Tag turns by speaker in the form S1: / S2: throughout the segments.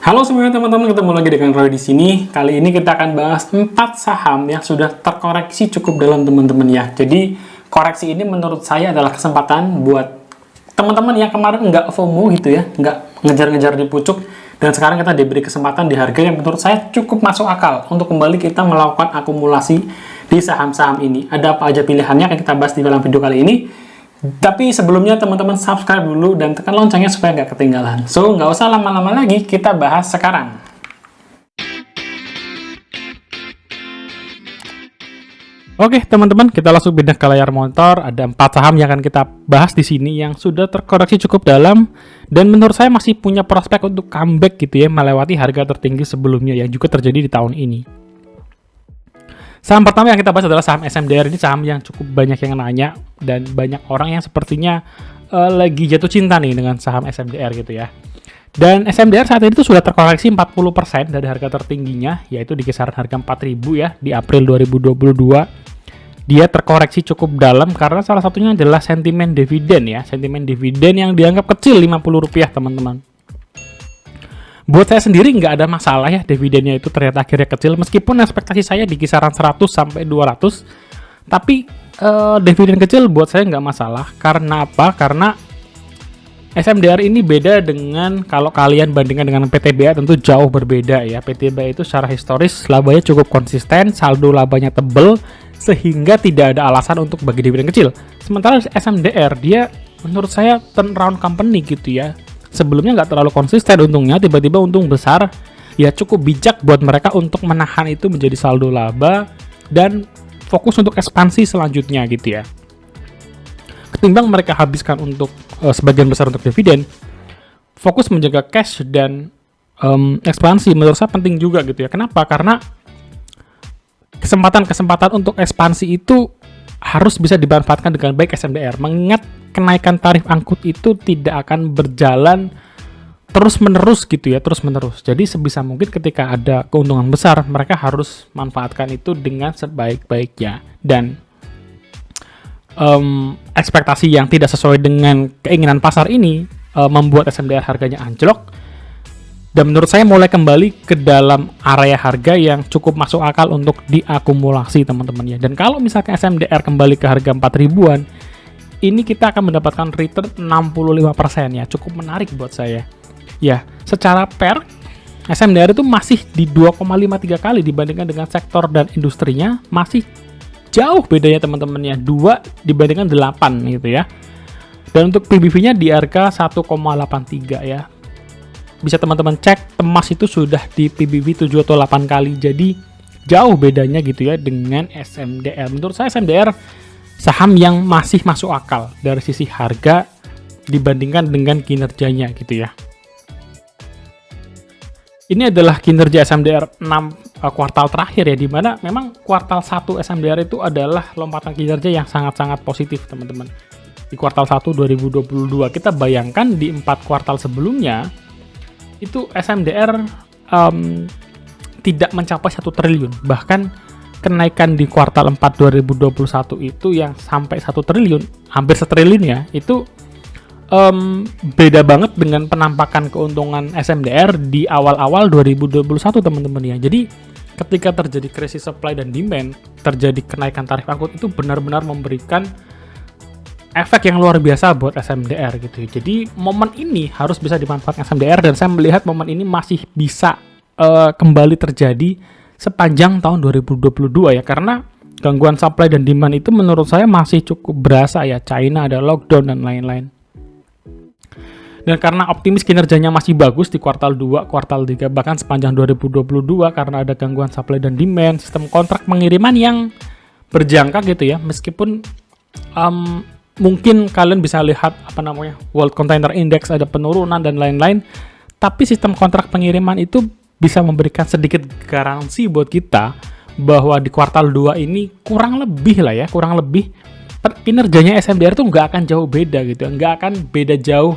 S1: Halo semuanya teman-teman, ketemu lagi dengan Roy di sini. Kali ini kita akan bahas 4 saham yang sudah terkoreksi cukup dalam teman-teman ya. Jadi koreksi ini menurut saya adalah kesempatan buat teman-teman yang kemarin nggak FOMO gitu ya, nggak ngejar-ngejar di pucuk, dan sekarang kita diberi kesempatan di harga yang menurut saya cukup masuk akal untuk kembali kita melakukan akumulasi di saham-saham ini. Ada apa aja pilihannya akan kita bahas di dalam video kali ini. Tapi sebelumnya teman-teman subscribe dulu dan tekan loncengnya supaya nggak ketinggalan. So, nggak usah lama-lama lagi, kita bahas sekarang. Oke teman-teman, kita langsung pindah ke layar monitor. Ada 4 saham yang akan kita bahas di sini yang sudah terkoreksi cukup dalam dan menurut saya masih punya prospek untuk comeback gitu ya, melewati harga tertinggi sebelumnya yang juga terjadi di tahun ini. Saham pertama yang kita bahas adalah saham SMDR. Ini saham yang cukup banyak yang nanya dan banyak orang yang sepertinya lagi jatuh cinta nih dengan saham SMDR gitu ya. Dan SMDR saat ini tuh sudah terkoreksi 40% dari harga tertingginya, yaitu di kisaran harga 4.000 ya di April 2022. Dia terkoreksi cukup dalam karena salah satunya adalah sentimen dividen ya. Sentimen dividen yang dianggap kecil Rp50 teman-teman. Buat saya sendiri nggak ada masalah ya dividennya itu ternyata akhirnya kecil, meskipun ekspektasi saya di kisaran 100 sampai 200, tapi dividen kecil buat saya nggak masalah. Karena apa? Karena SMDR ini beda dengan kalau kalian bandingkan dengan PTBA, tentu jauh berbeda ya. PTBA itu secara historis labanya cukup konsisten, saldo labanya tebel, sehingga tidak ada alasan untuk bagi dividen kecil. Sementara SMDR dia menurut saya turnaround company gitu ya. Sebelumnya nggak terlalu konsisten untungnya, tiba-tiba untung besar, ya cukup bijak buat mereka untuk menahan itu menjadi saldo laba dan fokus untuk ekspansi selanjutnya gitu ya. Ketimbang mereka habiskan untuk sebagian besar untuk dividen, fokus menjaga cash dan ekspansi menurut saya penting juga gitu ya. Kenapa? Karena kesempatan-kesempatan untuk ekspansi itu harus bisa dimanfaatkan dengan baik SMDR, mengingat kenaikan tarif angkut itu tidak akan berjalan terus-menerus gitu ya, terus-menerus. Jadi sebisa mungkin ketika ada keuntungan besar, mereka harus manfaatkan itu dengan sebaik-baiknya. Dan ekspektasi yang tidak sesuai dengan keinginan pasar ini membuat SMDR harganya anjlok. Dan menurut saya mulai kembali ke dalam area harga yang cukup masuk akal untuk diakumulasi teman-teman ya. Dan kalau misalkan SMDR kembali ke harga 4.000-an, ini kita akan mendapatkan return 65% ya, cukup menarik buat saya. Ya, secara per, SMDR itu masih di 2,53 kali dibandingkan dengan sektor dan industrinya, masih jauh bedanya teman-teman ya, 2 dibandingkan 8 gitu ya. Dan untuk PBV-nya di harga 1,83 ya. Bisa teman-teman cek, Temas itu sudah di PBV 7 atau 8 kali, jadi jauh bedanya gitu ya dengan SMDR. Menurut saya SMDR saham yang masih masuk akal dari sisi harga dibandingkan dengan kinerjanya gitu ya. Ini adalah kinerja SMDR 6 kuartal terakhir ya, dimana memang kuartal 1 SMDR itu adalah lompatan kinerja yang sangat-sangat positif teman-teman. Di kuartal 1 2022 kita bayangkan di 4 kuartal sebelumnya itu SMDR tidak mencapai 1 triliun, bahkan kenaikan di kuartal 4 2021 itu yang sampai 1 triliun, hampir 1 triliun ya, itu beda banget dengan penampakan keuntungan SMDR di awal-awal 2021 teman-teman ya. Jadi ketika terjadi krisis supply dan demand, terjadi kenaikan tarif angkut, itu benar-benar memberikan efek yang luar biasa buat SMDR gitu. Jadi momen ini harus bisa dimanfaatkan SMDR, dan saya melihat momen ini masih bisa kembali terjadi sepanjang tahun 2022 ya, karena gangguan supply dan demand itu menurut saya masih cukup berasa ya. China ada lockdown dan lain-lain. Dan karena optimis kinerjanya masih bagus di kuartal 2, kuartal 3, bahkan sepanjang 2022 karena ada gangguan supply dan demand, sistem kontrak pengiriman yang berjangka gitu ya. Meskipun mungkin kalian bisa lihat World Container Index ada penurunan dan lain-lain, tapi sistem kontrak pengiriman itu bisa memberikan sedikit garansi buat kita bahwa di kuartal 2 ini kurang lebih kinerjanya SMDR itu nggak akan jauh beda gitu, nggak akan beda jauh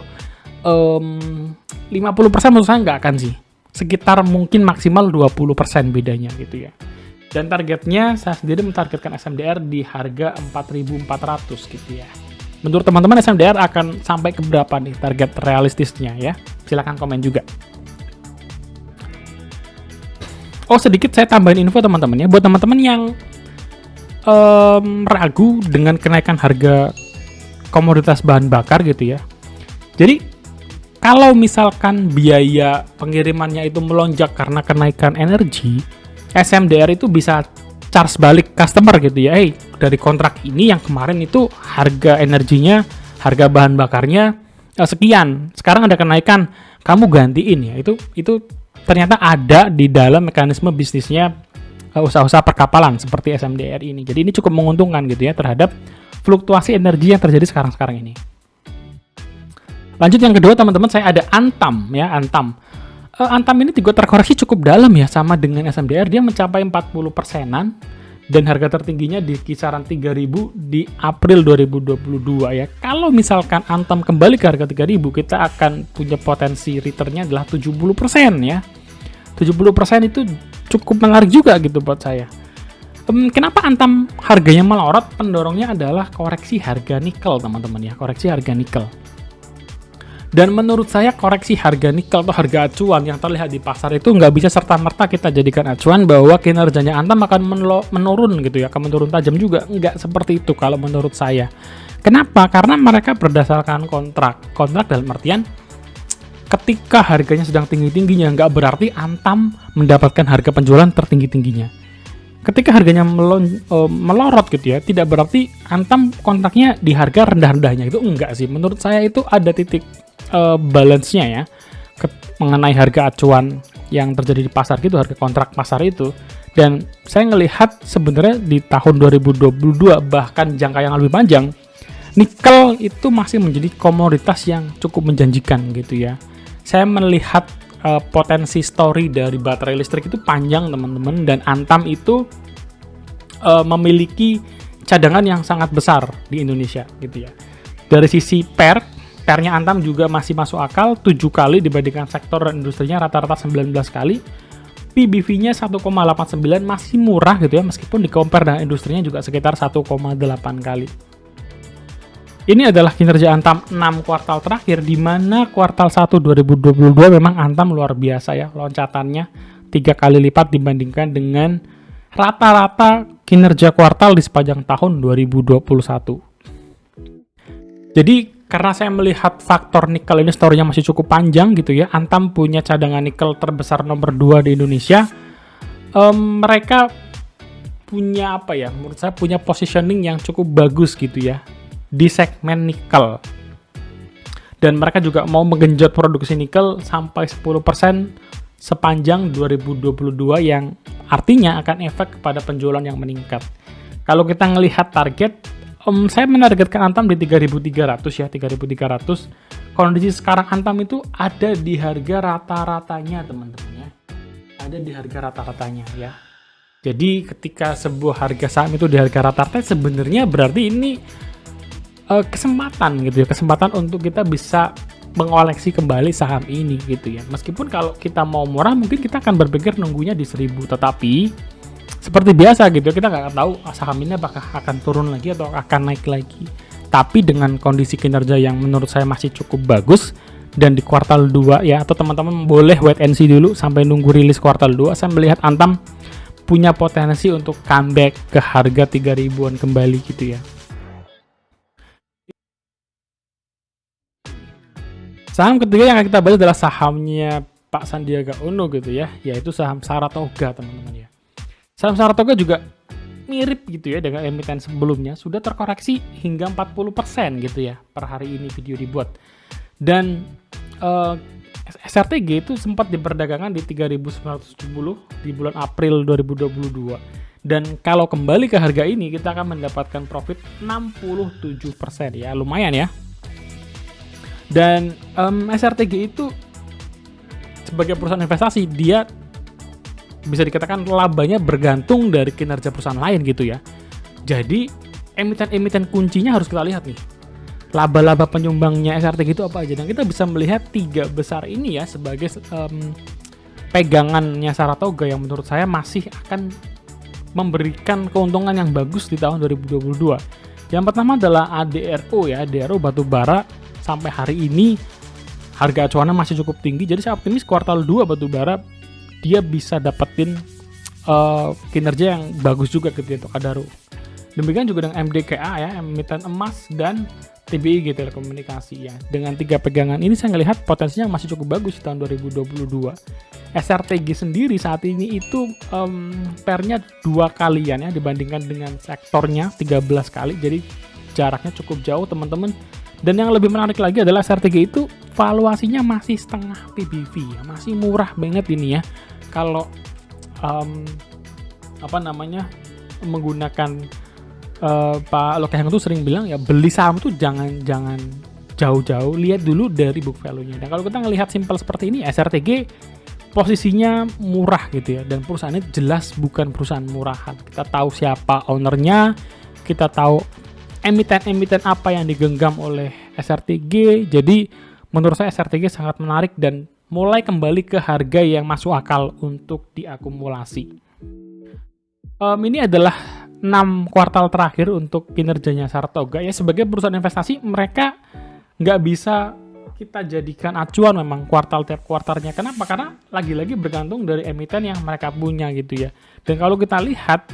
S1: 50% menurut saya nggak akan sih, sekitar mungkin maksimal 20% bedanya gitu ya. Dan targetnya saya sendiri mentargetkan SMDR di harga 4.400 gitu ya. Menurut teman-teman SMDR akan sampai ke berapa nih target realistisnya ya? Silahkan komen juga. Oh, sedikit saya tambahin info teman-teman ya, buat teman-teman yang ragu dengan kenaikan harga komoditas bahan bakar gitu ya. Jadi kalau misalkan biaya pengirimannya itu melonjak karena kenaikan energi, SMDR itu bisa charge balik customer gitu ya. Hey, dari kontrak ini yang kemarin itu harga energinya, harga bahan bakarnya sekian. Sekarang ada kenaikan, kamu gantiin ya. Itu ternyata ada di dalam mekanisme bisnisnya usaha-usaha perkapalan seperti SMDR ini. Jadi ini cukup menguntungkan gitu ya terhadap fluktuasi energi yang terjadi sekarang-sekarang ini. Lanjut yang kedua teman-teman, saya ada Antam ya, Antam. Antam ini juga terkoreksi cukup dalam ya, sama dengan SMDR, dia mencapai 40%-an dan harga tertingginya di kisaran 3.000 di April 2022 ya. Kalau misalkan Antam kembali ke harga 3.000, kita akan punya potensi returnnya adalah 70% ya. 70% itu cukup menarik juga gitu buat saya. Kenapa Antam harganya melorot? Pendorongnya adalah koreksi harga nikel teman-teman ya, koreksi harga nikel. Dan menurut saya koreksi harga nikel atau harga acuan yang terlihat di pasar itu nggak bisa serta-merta kita jadikan acuan bahwa kinerjanya Antam akan menurun gitu ya, akan menurun tajam juga. Nggak seperti itu kalau menurut saya. Kenapa? Karena mereka berdasarkan kontrak dalam artian ketika harganya sedang tinggi-tingginya, nggak berarti Antam mendapatkan harga penjualan tertinggi-tingginya. Ketika harganya melorot gitu ya, tidak berarti Antam kontraknya di harga rendah-rendahnya, itu enggak sih. Menurut saya itu ada titik balance-nya ya, mengenai harga acuan yang terjadi di pasar gitu, harga kontrak pasar itu. Dan saya ngelihat sebenarnya di tahun 2022 bahkan jangka yang lebih panjang, nikel itu masih menjadi komoditas yang cukup menjanjikan gitu ya. Saya melihat potensi story dari baterai listrik itu panjang teman-teman, dan Antam itu memiliki cadangan yang sangat besar di Indonesia gitu ya. Dari sisi pernya Antam juga masih masuk akal, 7 kali dibandingkan sektor dan industrinya rata-rata 19 kali. PBV-nya 1,89 masih murah gitu ya, meskipun di-compare dengan industrinya juga sekitar 1,8 kali. Ini adalah kinerja Antam 6 kuartal terakhir, di mana kuartal 1 2022 memang Antam luar biasa ya, loncatannya 3 kali lipat dibandingkan dengan rata-rata kinerja kuartal di sepanjang tahun 2021. Jadi karena saya melihat faktor nikel ini story-nya masih cukup panjang gitu ya, Antam punya cadangan nikel terbesar nomor 2 di Indonesia. Mereka punya apa ya, menurut saya punya positioning yang cukup bagus gitu ya di segmen nikel. Dan mereka juga mau menggenjot produksi nikel sampai 10% sepanjang 2022 yang artinya akan efek kepada penjualan yang meningkat. Kalau kita ngelihat target, saya menargetkan Antam di 3.300 ya, 3.300. Kondisi sekarang Antam itu ada di harga rata-ratanya teman-teman ya. Ada di harga rata-ratanya ya. Jadi ketika sebuah harga saham itu di harga rata-rata, sebenarnya berarti ini kesempatan gitu ya, kesempatan untuk kita bisa mengoleksi kembali saham ini gitu ya. Meskipun kalau kita mau murah mungkin kita akan berpikir nunggunya di 1.000, tetapi seperti biasa gitu ya, kita nggak tahu saham ini apakah akan turun lagi atau akan naik lagi. Tapi dengan kondisi kinerja yang menurut saya masih cukup bagus, dan di kuartal 2 ya, atau teman-teman boleh wait and see dulu sampai nunggu rilis kuartal 2, saya melihat Antam punya potensi untuk comeback ke harga 3.000-an kembali gitu ya. Saham ketiga yang akan kita bahas adalah sahamnya Pak Sandiaga Uno gitu ya, yaitu saham Saratoga teman-teman ya. Saham Saratoga juga mirip gitu ya dengan emiten sebelumnya, sudah terkoreksi hingga 40% gitu ya per hari ini video dibuat. Dan SRTG itu sempat diperdagangkan di 3.970 di bulan April 2022. Dan kalau kembali ke harga ini kita akan mendapatkan profit 67% ya, lumayan ya. Dan SRTG itu sebagai perusahaan investasi, dia bisa dikatakan labanya bergantung dari kinerja perusahaan lain gitu ya. Jadi emiten-emiten kuncinya harus kita lihat nih. Laba-laba penyumbangnya SRTG itu apa aja. Dan kita bisa melihat 3 besar ini ya sebagai pegangannya Saratoga yang menurut saya masih akan memberikan keuntungan yang bagus di tahun 2022. Yang pertama adalah ADRO ya, ADRO batubara. Sampai hari ini harga acuannya masih cukup tinggi, jadi saya optimis kuartal 2 batubara dia bisa dapetin kinerja yang bagus juga gitu ya untuk Adaro. Demikian juga dengan MDKA ya, emiten emas dan TBIG telekomunikasi ya. Dengan 3 pegangan ini saya ngelihat potensinya masih cukup bagus di tahun 2022. SRTG sendiri saat ini itu pairnya 2 kalian ya dibandingkan dengan sektornya 13 kali. Jadi jaraknya cukup jauh teman-teman. Dan yang lebih menarik lagi adalah SRTG itu valuasinya masih setengah PBV ya. Masih murah banget ini ya. Kalau menggunakan Pak Lokehang itu sering bilang ya, beli saham tuh jangan jauh-jauh, lihat dulu dari book value-nya. Dan kalau kita ngelihat simpel seperti ini, SRTG posisinya murah gitu ya, dan perusahaannya jelas bukan perusahaan murahan. Kita tahu siapa ownernya, kita tahu emiten-emiten apa yang digenggam oleh SRTG. Jadi menurut saya SRTG sangat menarik dan mulai kembali ke harga yang masuk akal untuk diakumulasi. Ini adalah 6 kuartal terakhir untuk kinerjanya Sartoga ya. Sebagai perusahaan investasi, mereka nggak bisa kita jadikan acuan memang tiap kuartalnya. Kenapa? Karena lagi-lagi bergantung dari emiten yang mereka punya gitu ya. Dan kalau kita lihat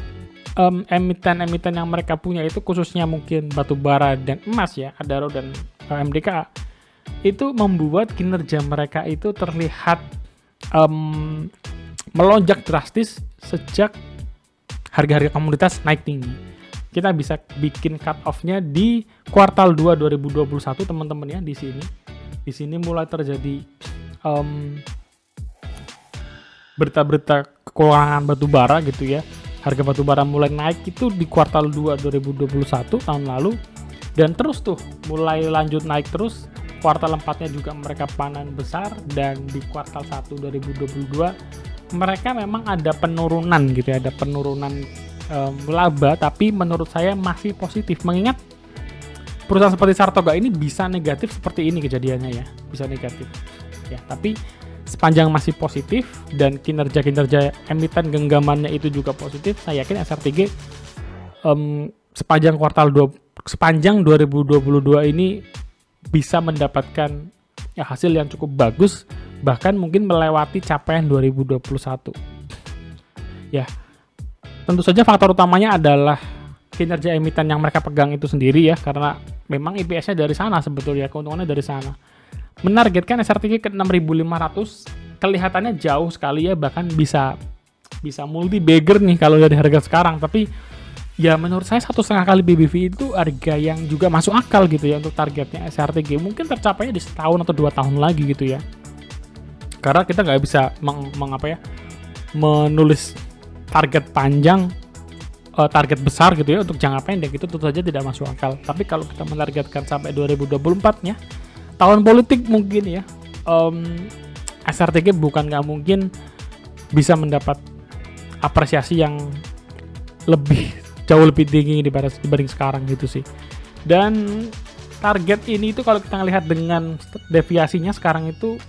S1: emiten-emiten yang mereka punya itu khususnya mungkin batubara dan emas ya, Adaro dan MDKA, itu membuat kinerja mereka itu terlihat melonjak drastis sejak harga-harga komoditas naik tinggi. Kita bisa bikin cut off-nya di kuartal 2 2021 teman-teman ya di sini. Di sini mulai terjadi berita-berita kekurangan batubara gitu ya. Harga batubara mulai naik itu di kuartal 2 2021 tahun lalu, dan terus tuh mulai lanjut naik terus. Kuartal 4-nya juga mereka panen besar, dan di kuartal 1 2022 mereka memang ada penurunan gitu ya, ada penurunan laba, tapi menurut saya masih positif, mengingat perusahaan seperti Sartoga ini bisa negatif seperti ini kejadiannya ya, bisa negatif ya, tapi sepanjang masih positif dan kinerja emiten genggamannya itu juga positif, saya yakin SRTG sepanjang 2022 ini bisa mendapatkan ya hasil yang cukup bagus, bahkan mungkin melewati capaian 2021. Ya, tentu saja faktor utamanya adalah kinerja emiten yang mereka pegang itu sendiri ya, karena memang IPS-nya dari sana sebetulnya, keuntungannya dari sana. Menargetkan SRTG ke 6.500, kelihatannya jauh sekali ya, bahkan bisa multi bagger nih kalau dari harga sekarang, tapi ya menurut saya 1,5 kali BBV itu harga yang juga masuk akal gitu ya untuk targetnya SRTG. Mungkin tercapainya di setahun atau 2 tahun lagi gitu ya. Karena kita nggak bisa menulis target panjang, target besar gitu ya untuk jangka pendek, itu tentu saja tidak masuk akal. Tapi kalau kita menargetkan sampai 2024-nya, tahun politik mungkin ya, SRTG bukan nggak mungkin bisa mendapat apresiasi yang jauh lebih tinggi dibanding sekarang gitu sih. Dan target ini itu kalau kita lihat dengan deviasinya sekarang itu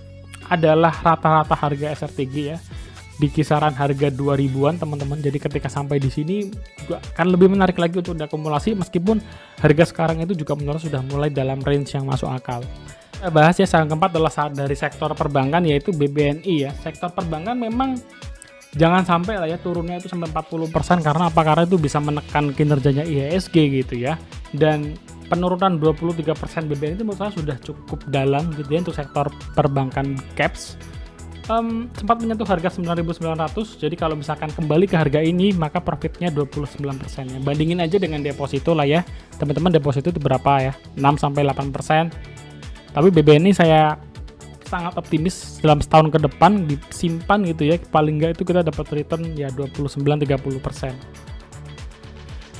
S1: adalah rata-rata harga SRTG ya, di kisaran harga 2000-an teman-teman. Jadi ketika sampai di sini juga akan lebih menarik lagi untuk diakumulasi, meskipun harga sekarang itu juga menurut sudah mulai dalam range yang masuk akal. Kita bahas ya, saham keempat adalah dari sektor perbankan, yaitu BBNI ya. Sektor perbankan memang jangan sampai lah ya turunnya itu sampai 40%, karena apa? Karena itu bisa menekan kinerjanya IHSG gitu ya. Dan penurunan 23% BBNI itu menurut saya sudah cukup dalam gitu ya untuk sektor perbankan caps. Sempat menyentuh harga 9.900, jadi kalau misalkan kembali ke harga ini maka profitnya 29% ya. Bandingin aja dengan deposito lah ya teman-teman, deposito itu berapa ya, 6-8%. Tapi BBNI saya sangat optimis dalam setahun ke depan disimpan gitu ya, paling nggak itu kita dapat return ya 29-30%.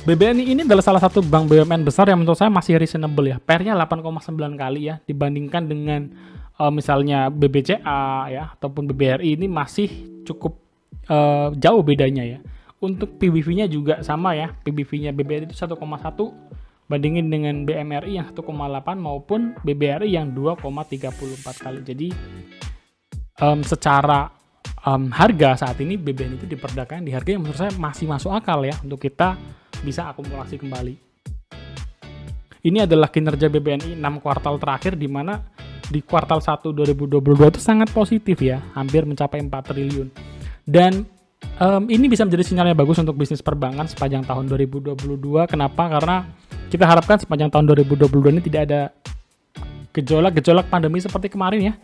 S1: BBNI ini adalah salah satu bank BUMN besar yang menurut saya masih reasonable ya. Pairnya 8,9 kali ya, dibandingkan dengan misalnya BBCA ya ataupun BBRI, ini masih cukup jauh bedanya ya. Untuk PBV-nya juga sama ya. PBV-nya BBRI itu 1,1 bandingin dengan BMRI yang 1,8 maupun BBRI yang 2,34 kali. Jadi secara harga saat ini BBNI itu diperdagangkan di harga yang menurut saya masih masuk akal ya untuk kita bisa akumulasi kembali. Ini adalah kinerja BBNI 6 kuartal terakhir, di mana di kuartal 1 2022 itu sangat positif ya, hampir mencapai 4 triliun. Dan Ini bisa menjadi sinyal yang bagus untuk bisnis perbankan sepanjang tahun 2022. Kenapa? Karena kita harapkan sepanjang tahun 2022 ini tidak ada gejolak-gejolak pandemi seperti kemarin ya,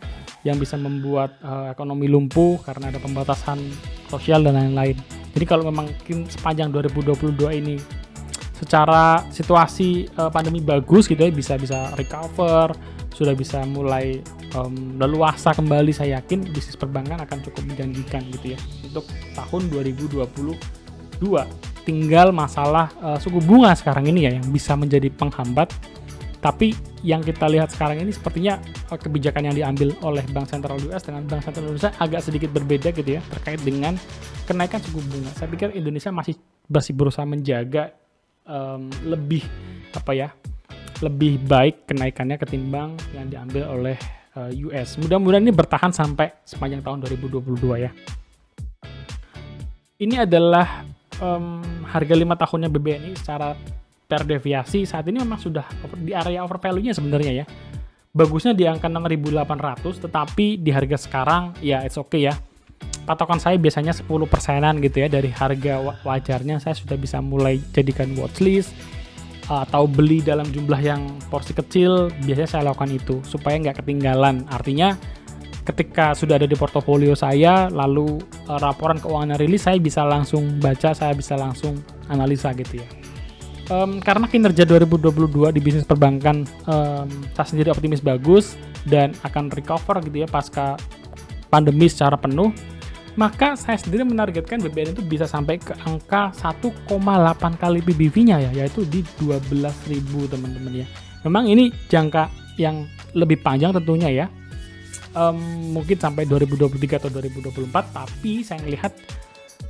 S1: yang bisa membuat ekonomi lumpuh karena ada pembatasan sosial dan lain-lain. Jadi kalau memang sepanjang 2022 ini secara situasi pandemi bagus gitu ya, bisa recover, sudah bisa mulai leluasa kembali, saya yakin bisnis perbankan akan cukup menjanjikan gitu ya untuk tahun 2022. Tinggal masalah suku bunga sekarang ini ya yang bisa menjadi penghambat. Tapi yang kita lihat sekarang ini sepertinya kebijakan yang diambil oleh Bank Sentral US dengan Bank Sentral Indonesia agak sedikit berbeda gitu ya terkait dengan kenaikan suku bunga. Saya pikir Indonesia masih berusaha menjaga lebih baik kenaikannya ketimbang yang diambil oleh US. Mudah-mudahan ini bertahan sampai sepanjang tahun 2022 ya. Ini adalah harga 5 tahunnya BBNI secara per deviasi saat ini memang sudah di area overvalue-nya sebenarnya ya. Bagusnya di angka 6.800, tetapi di harga sekarang ya it's okay ya. Patokan saya biasanya 10%-an gitu ya dari harga wajarnya, saya sudah bisa mulai jadikan watchlist atau beli dalam jumlah yang porsi kecil. Biasanya saya lakukan itu supaya nggak ketinggalan. Artinya ketika sudah ada di portofolio saya, lalu laporan keuangan rilis, saya bisa langsung baca, saya bisa langsung analisa gitu ya. Karena kinerja 2022 di bisnis perbankan saya sendiri optimis bagus dan akan recover gitu ya pasca pandemi secara penuh, maka saya sendiri menargetkan BBN itu bisa sampai ke angka 1,8 kali PBV-nya ya, yaitu di 12.000 teman-teman ya. Memang ini jangka yang lebih panjang tentunya ya, mungkin sampai 2023 atau 2024, tapi saya melihat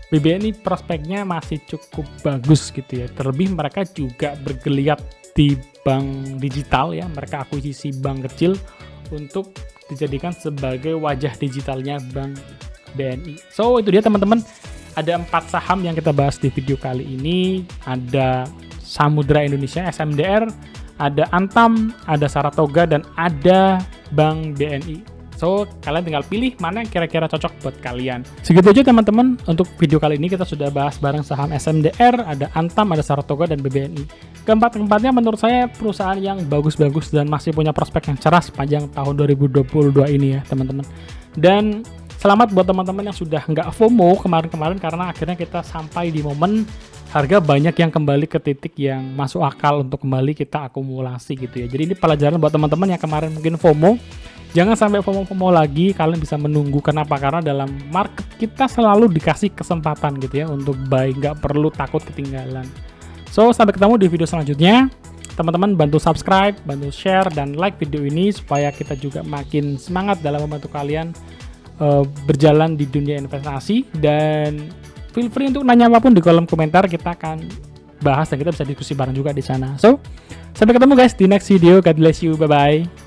S1: BBNI prospeknya masih cukup bagus gitu ya. Terlebih mereka juga bergeliat di bank digital ya. Mereka akuisisi bank kecil untuk dijadikan sebagai wajah digitalnya Bank BNI. So itu dia teman-teman. Ada 4 saham yang kita bahas di video kali ini. Ada Samudra Indonesia SMDR, ada Antam, ada Saratoga, dan ada Bank BNI. So, kalian tinggal pilih mana yang kira-kira cocok buat kalian. Segitu aja teman-teman, untuk video kali ini kita sudah bahas bareng saham SMDR, ada Antam, ada Saratoga, dan BBNI. Keempat-empatnya menurut saya perusahaan yang bagus-bagus dan masih punya prospek yang cerah sepanjang tahun 2022 ini ya teman-teman. Dan selamat buat teman-teman yang sudah nggak FOMO kemarin-kemarin, karena akhirnya kita sampai di momen harga banyak yang kembali ke titik yang masuk akal untuk kembali kita akumulasi gitu ya. Jadi ini pelajaran buat teman-teman yang kemarin mungkin FOMO. Jangan sampai FOMO lagi, kalian bisa menunggu. Kenapa? Karena dalam market kita selalu dikasih kesempatan gitu ya untuk buy, nggak perlu takut ketinggalan. So, sampai ketemu di video selanjutnya. Teman-teman bantu subscribe, bantu share, dan like video ini supaya kita juga makin semangat dalam membantu kalian berjalan di dunia investasi. Dan feel free untuk nanya apapun di kolom komentar, kita akan bahas dan kita bisa diskusi bareng juga di sana. So, sampai ketemu guys di next video. God bless you, bye-bye.